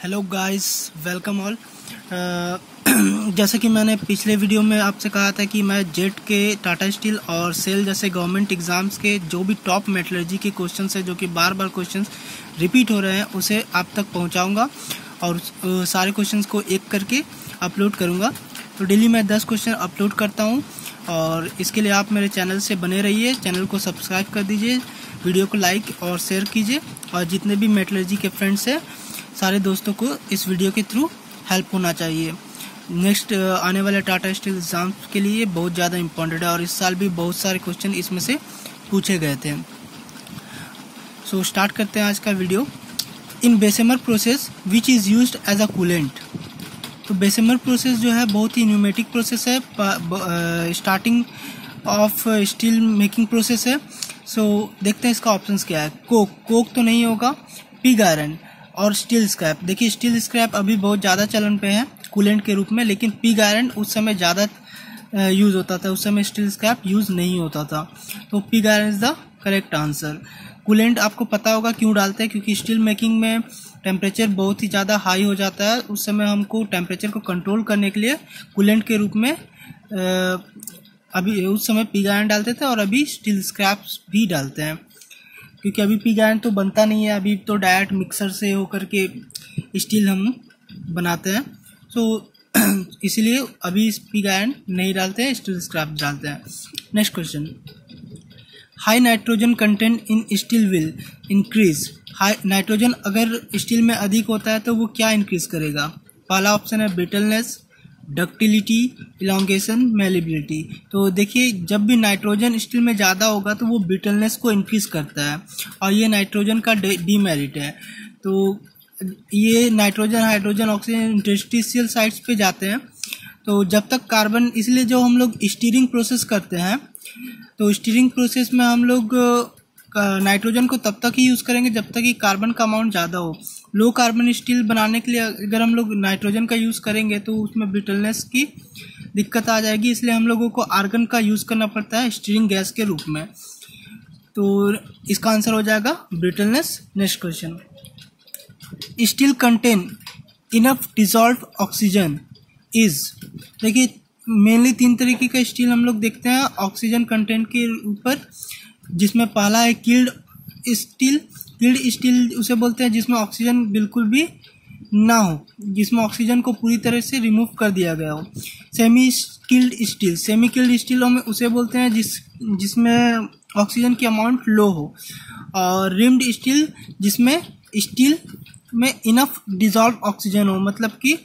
Hello guys, welcome all. जैसे कि मैंने पिछले वीडियो में आपसे कहा था कि मैं जेट के, टाटा स्टील और सेल जैसे गवर्नमेंट एग्जाम्स के जो भी टॉप मेटलर्जी के क्वेश्चंस है जो कि बार बार क्वेश्चंस रिपीट हो रहे हैं उसे आप तक पहुंचाऊंगा और सारे क्वेश्चंस को एक करके अपलोड करूंगा। तो डेली मैं 10 क्वेश्चन अपलोड करता हूं और इसके लिए आप मेरे चैनल से बने रहिए। चैनल को सब्सक्राइब कर दीजिए, वीडियो को लाइक और शेयर कीजिए और जितने भी मेटलर्जी के फ्रेंड्स हैं सारे दोस्तों को इस वीडियो के थ्रू हेल्प होना चाहिए। नेक्स्ट आने वाले टाटा स्टील एग्जाम के लिए बहुत ज़्यादा इम्पोर्टेंट है और इस साल भी बहुत सारे क्वेश्चन इसमें से पूछे गए थे। सो स्टार्ट करते हैं आज का video. In Bessemer process which is used as a coolant. तो बेसेमर प्रोसेस जो है बहुत ही न्यूमेटिक प्रोसेस है, starting of steel making process है। सो देखते हैं इसका ऑप्शंस क्या है। कोक तो नहीं होगा, पिग आयरन और स्टील स्क्रैप। देखिए स्टील स्क्रैप अभी बहुत ज़्यादा चलन पे है कूलेंट के रूप में, लेकिन पिग आयरन उस समय ज़्यादा यूज़ होता था, उस समय स्टील स्क्रैप यूज़ नहीं होता था। तो pig iron is the correct answer. Coolant आपको पता होगा क्यों डालते हैं, क्योंकि स्टील मेकिंग में टेम्परेचर बहुत ही ज़्यादा हाई हो जाता है। उस समय हमको टेम्परेचर को कंट्रोल करने के लिए कूलेंट के रूप में अभी उस समय पिग आयरन डालते थे और अभी स्टील स्क्रैप्स भी डालते हैं, क्योंकि अभी पिग आयरन तो बनता नहीं है, अभी तो डायरेक्ट मिक्सर से होकर के स्टील हम बनाते हैं। सो इसलिए अभी पिग आयरन नहीं डालते हैं, स्टील स्क्रैप डालते हैं। Next question. High nitrogen content in steel will increase. High nitrogen अगर स्टील में अधिक होता है तो वो क्या इंक्रीज करेगा? पहला ऑप्शन है ब्रिटलनेस, डक्टिलिटी, इलॉन्गेशन, मेलेबिलिटी। तो देखिए जब भी नाइट्रोजन स्टील में ज़्यादा होगा तो वो ब्रिटलनेस को इंक्रीज करता है और ये नाइट्रोजन का डीमेरिट है। तो ये nitrogen, hydrogen, oxygen interstitial sites पे जाते हैं। तो जब तक कार्बन, इसलिए जो हम लोग स्टीयरिंग प्रोसेस करते हैं तो स्टीयरिंग प्रोसेस में हम लोग नाइट्रोजन को तब तक ही यूज़ करेंगे जब तक कि कार्बन का अमाउंट ज़्यादा हो। लो कार्बन स्टील बनाने के लिए अगर हम लोग नाइट्रोजन का यूज़ करेंगे तो उसमें ब्रिटलनेस की दिक्कत आ जाएगी, इसलिए हम लोगों को आर्गन का यूज़ करना पड़ता है स्टीयरिंग गैस के रूप में। तो इसका आंसर हो जाएगा brittleness. Next question. Steel contain enough dissolve oxygen is. देखिए मेनली 3 तरीके का स्टील हम लोग देखते हैं ऑक्सीजन कंटेंट के ऊपर, जिसमें पहला है किल्ड स्टील। किल्ड स्टील उसे बोलते हैं जिसमें ऑक्सीजन बिल्कुल भी ना हो, जिसमें ऑक्सीजन को पूरी तरह से रिमूव कर दिया गया हो। Semi killed steel, semi killed steel हम उसे बोलते हैं जिसमें ऑक्सीजन की अमाउंट लो हो। और रिम्ड स्टील जिसमें स्टील में इनफ डिसॉल्व ऑक्सीजन हो, मतलब कि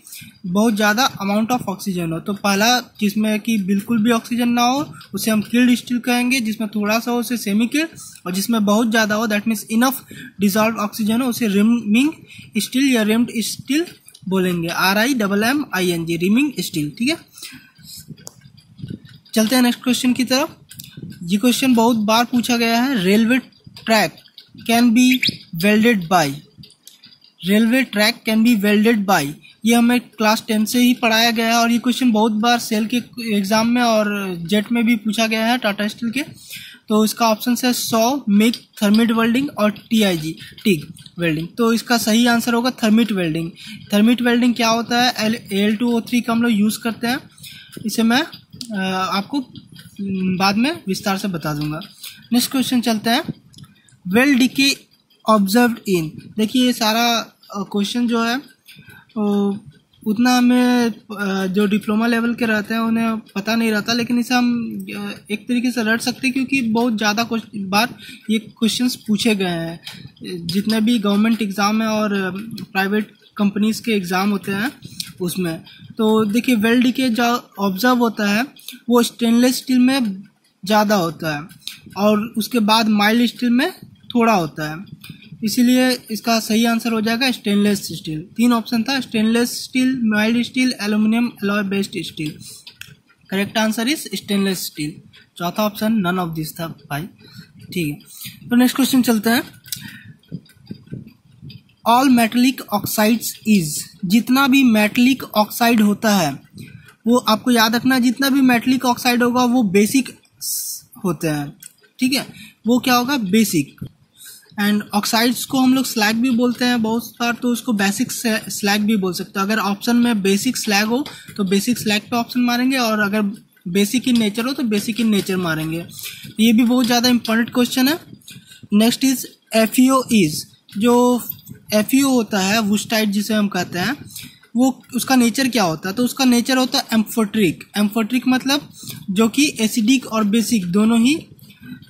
बहुत ज़्यादा अमाउंट ऑफ ऑक्सीजन हो। तो पहला जिसमें कि बिल्कुल भी ऑक्सीजन ना हो उसे हम किल्ड स्टील कहेंगे, जिसमें थोड़ा सा हो उसे सेमी किल्ड, और जिसमें बहुत ज़्यादा हो that means enough dissolve oxygen हो उसे रिमिंग स्टील या रिम्ड स्टील बोलेंगे। RIMMING, rhyming steel. ठीक है, चलते हैं नेक्स्ट क्वेश्चन की तरफ। ये क्वेश्चन बहुत बार पूछा गया है। Railway track can be welded by. Railway track can be welded by, ये हमें क्लास 10 से ही पढ़ाया गया है और ये क्वेश्चन बहुत बार सेल के एग्जाम में और जेट में भी पूछा गया है टाटा स्टील के। तो इसका ऑप्शन है सॉ, मिग, थर्मिट वेल्डिंग और टिग वेल्डिंग। तो इसका सही आंसर होगा थर्मिट वेल्डिंग। थर्मिट वेल्डिंग क्या होता है? Al2O3 का हम लोग यूज़ करते हैं, इसे मैं आपको बाद में विस्तार से बता दूंगा। नेक्स्ट क्वेश्चन चलते हैं। Well decay observed in. देखिए ये सारा क्वेश्चन जो है उतना हमें जो डिप्लोमा लेवल के रहते हैं उन्हें पता नहीं रहता, लेकिन इसे हम एक तरीके से रट सकते हैं क्योंकि बहुत ज़्यादा बार ये क्वेश्चंस पूछे गए हैं जितने भी गवर्नमेंट एग्ज़ाम है और प्राइवेट कंपनीज के एग्ज़ाम होते हैं उसमें। तो देखिए वेल डिके जो ऑब्जर्व होता है वो स्टेनलेस स्टील में ज़्यादा होता है और उसके बाद माइल्ड स्टील में थोड़ा होता है, इसीलिए इसका सही आंसर हो जाएगा स्टेनलेस स्टील। 3 ऑप्शन था, stainless steel, mild steel, aluminium alloy based steel. Correct answer is stainless steel. चौथा ऑप्शन नन ऑफ दिस था भाई। ठीक है, तो नेक्स्ट क्वेश्चन चलते हैं। All metallic oxides is. जितना भी मेटेलिक ऑक्साइड होता है वो आपको याद रखना, जितना भी मेटेलिक ऑक्साइड होगा वो बेसिक होते हैं। ठीक है, वो क्या होगा? बेसिक। एंड ऑक्साइड्स को हम लोग स्लैग भी बोलते हैं बहुत बार, तो उसको बेसिक स्लैग भी बोल सकते हो। अगर ऑप्शन में बेसिक स्लैग हो तो बेसिक स्लैग पे ऑप्शन मारेंगे, और अगर बेसिक इन नेचर हो तो बेसिक इन नेचर मारेंगे। ये भी बहुत ज़्यादा इंपॉर्टेंट क्वेश्चन है। नेक्स्ट इज एफईओ इज, जो एफईओ होता है वुस्टाइट जिसे हम कहते हैं, वो उसका नेचर क्या होता है? तो उसका नेचर होता है एम्फोट्रिक। एम्फोट्रिक मतलब जो कि एसिडिक और बेसिक दोनों ही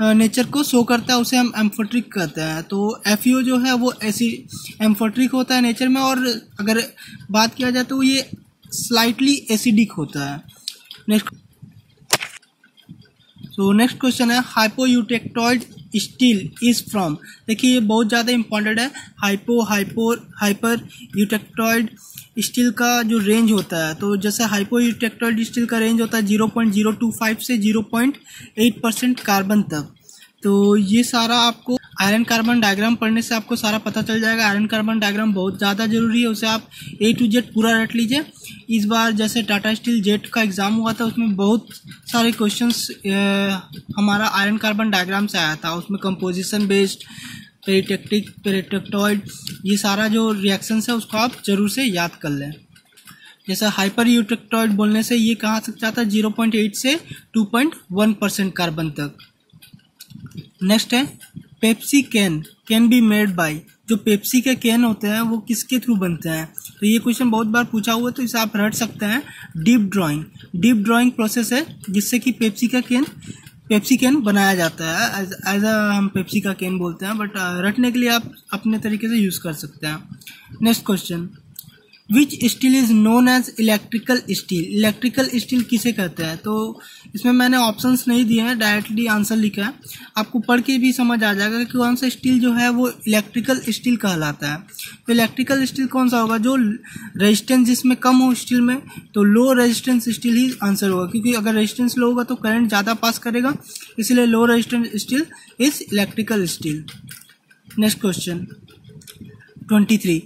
नेचर को शो करता है, उसे हम एम्फोट्रिक कहते हैं। तो एफईओ जो है वो एम्फोट्रिक होता है नेचर में, और अगर बात किया जाए तो ये स्लाइटली एसिडिक होता है। नेक्स्ट क्वेश्चन है हाइपोयूटेक्टॉइड स्टील इज फ्रॉम। देखिए ये बहुत ज़्यादा इंपॉर्टेंट है। हाइपर यूटेक्टॉइड स्टील का जो रेंज होता है, तो जैसे हाइपोयूटेक्टॉइड स्टील का रेंज होता है 0.025 से 0.8% कार्बन तक। तो ये सारा आपको आयरन कार्बन डायग्राम पढ़ने से आपको सारा पता चल जाएगा। आयरन कार्बन डायग्राम बहुत ज़्यादा जरूरी है, उसे आप A to Z पूरा रट लीजिए। इस बार जैसे टाटा स्टील जेट का एग्ज़ाम हुआ था, उसमें बहुत सारे क्वेश्चंस हमारा आयरन कार्बन डायग्राम से आया था। उसमें कंपोजिशन बेस्ड, पेरिटेक्टॉइड, ये सारा जो रिएक्शंस है उसको आप जरूर से याद कर लें। जैसे हाइपर यूटेक्टॉइड बोलने से ये कहाँ तक जाता है 0.8 से 2.1% कार्बन तक। नेक्स्ट है Pepsi can be made by. जो पेप्सी के कैन होते हैं वो किसके थ्रू बनते हैं? तो ये क्वेश्चन बहुत बार पूछा हुआ है, तो इसे आप रट सकते हैं। डीप ड्राइंग प्रोसेस है जिससे कि पेप्सी कैन बनाया जाता है। एज हम पेप्सी का कैन बोलते हैं, बट रटने के लिए आप अपने तरीके से यूज कर सकते हैं। Next question, which steel is known as electrical steel. Electrical steel किसे कहते हैं? तो इसमें मैंने ऑप्शंस नहीं दिए हैं, डायरेक्टली आंसर लिखा है। आपको पढ़ के भी समझ आ जाएगा कि कौन सा स्टील जो है वो इलेक्ट्रिकल स्टील कहलाता है। तो इलेक्ट्रिकल स्टील कौन सा होगा? जो रेजिस्टेंस जिसमें कम हो स्टील में, तो लो रेजिस्टेंस स्टील ही आंसर होगा, क्योंकि अगर रेजिस्टेंस लो होगा तो करंट ज़्यादा पास करेगा, इसलिए low resistance steel is electrical steel. Next question 23,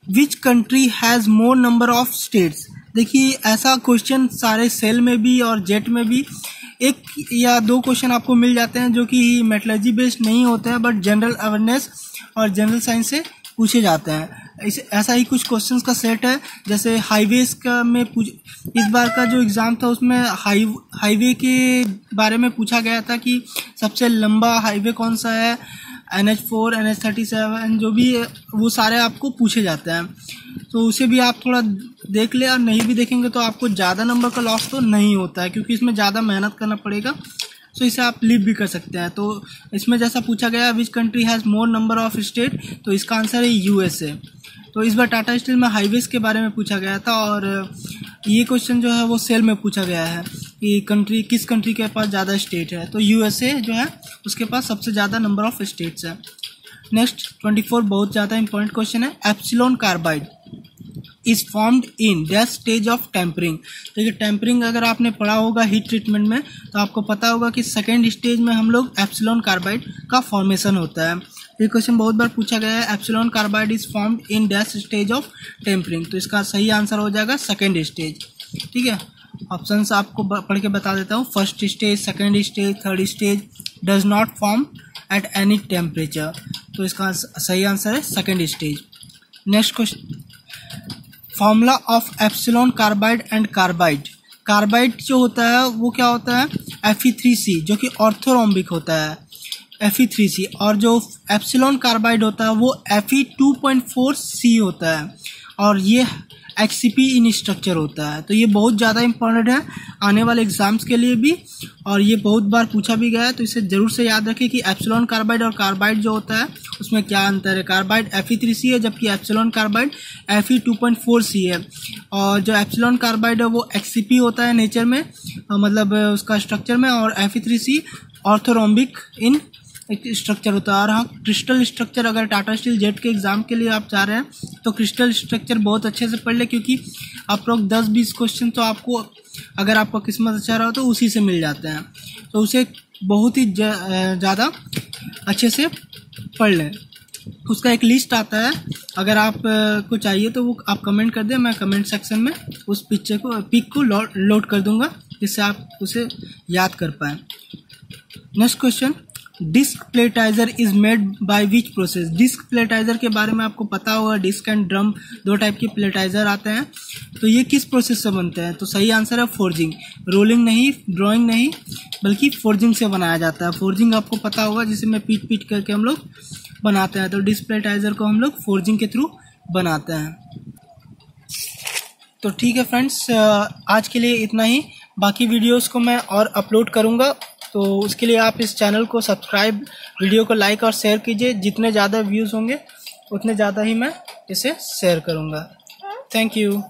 which country has more number of states. देखिए ऐसा क्वेश्चन सारे सेल में भी और जेट में भी 1 या 2 क्वेश्चन आपको मिल जाते हैं जो कि मेटलर्जी बेस्ड नहीं होते हैं, बट जनरल अवेयरनेस और जनरल साइंस से पूछे जाते हैं। ऐसा ही कुछ क्वेश्चंस का सेट है। जैसे हाईवेज का में इस बार का जो एग्ज़ाम था उसमें हाईवे के बारे में पूछा गया था कि सबसे लंबा हाईवे कौन सा है, NH4, NH37 जो भी है वो सारे आपको पूछे जाते हैं। तो उसे भी आप थोड़ा देख ले, और नहीं भी देखेंगे तो आपको ज़्यादा नंबर का लॉस तो नहीं होता है, क्योंकि इसमें ज़्यादा मेहनत करना पड़ेगा। तो इसे आप लीव भी कर सकते हैं। तो इसमें जैसा पूछा गया which country has more number of state, तो इसका आंसर है USA। तो इस बार टाटा स्टील में हाईवेज के बारे में पूछा गया था, और ये क्वेश्चन जो है वो सेल में पूछा गया है कि किस कंट्री के पास ज़्यादा स्टेट है। तो USA जो है उसके पास सबसे ज़्यादा नंबर ऑफ स्टेट्स है। नेक्स्ट 24 बहुत ज़्यादा इंपॉर्टेंट क्वेश्चन है। Epsilon carbide is formed in dash stage of tempering. देखिए टेम्परिंग अगर आपने पढ़ा होगा हीट ट्रीटमेंट में, तो आपको पता होगा कि सेकेंड स्टेज में हम लोग एप्सिलॉन कार्बाइड का फॉर्मेशन होता है। ये क्वेश्चन बहुत बार पूछा गया है। Epsilon carbide is formed in dash stage of tempering, तो इसका सही आंसर हो जाएगा सेकेंड स्टेज। ठीक है, ऑप्शंस आपको पढ़ के बता देता हूँ। First stage, second stage, third stage, does not form at any temperature, तो इसका सही आंसर है second stage. Next question, formula of epsilon carbide and carbide. Carbide जो होता है वो क्या होता है? Fe3C, जो कि ऑर्थोरोम्बिक होता है Fe3C, और जो एप्सिलॉन कार्बाइड होता है वो Fe2.4C होता है, और ये HCP इन स्ट्रक्चर होता है। तो ये बहुत ज़्यादा इंपॉर्टेंट है आने वाले एग्जाम्स के लिए भी, और ये बहुत बार पूछा भी गया है। तो इसे जरूर से याद रखें कि एप्सिलॉन कार्बाइड और कार्बाइड जो होता है उसमें क्या अंतर है। कार्बाइड Fe3C है, जबकि एप्सिलॉन कार्बाइड Fe2.4C है। और जो एप्सिलॉन कार्बाइड है वो HCP होता है नेचर में, मतलब उसका स्ट्रक्चर में, और Fe3C ऑर्थोरोम्बिक इन एक स्ट्रक्चर होता है। और हाँ, क्रिस्टल स्ट्रक्चर अगर टाटा स्टील जेट के एग्जाम के लिए आप चाह रहे हैं तो क्रिस्टल स्ट्रक्चर बहुत अच्छे से पढ़ ले, क्योंकि आप लोग 10-20 क्वेश्चन तो आपको, अगर आपका किस्मत अच्छा रहा तो उसी से मिल जाते हैं। तो उसे बहुत ही ज़्यादा अच्छे से पढ़ लें। उसका एक लिस्ट आता है, अगर आप को चाहिए तो वो आप कमेंट कर दें, मैं कमेंट सेक्शन में उस पिक को लोड कर दूंगा, जिससे आप उसे याद कर पाएँ। Next question, disc pelletizer is made by which process. Disc pelletizer के बारे में आपको पता होगा, डिस्क एंड ड्रम दो टाइप के प्लेटाइजर आते हैं। तो ये किस प्रोसेस से बनते हैं? तो सही आंसर है फोर्जिंग। रोलिंग नहीं, ड्रॉइंग नहीं, बल्कि फोर्जिंग से बनाया जाता है। फोर्जिंग आपको पता होगा, जिसे में पीट करके हम लोग बनाते हैं। तो डिस्क प्लेटाइजर को हम लोग फोर्जिंग के थ्रू बनाते हैं। तो ठीक है फ्रेंड्स, आज के लिए इतना ही। बाकी वीडियोस को मैं और अपलोड करूंगा, तो उसके लिए आप इस चैनल को सब्सक्राइब, वीडियो को लाइक और शेयर कीजिए। जितने ज़्यादा व्यूज़ होंगे उतने ज़्यादा ही मैं इसे शेयर करूंगा। Thank you.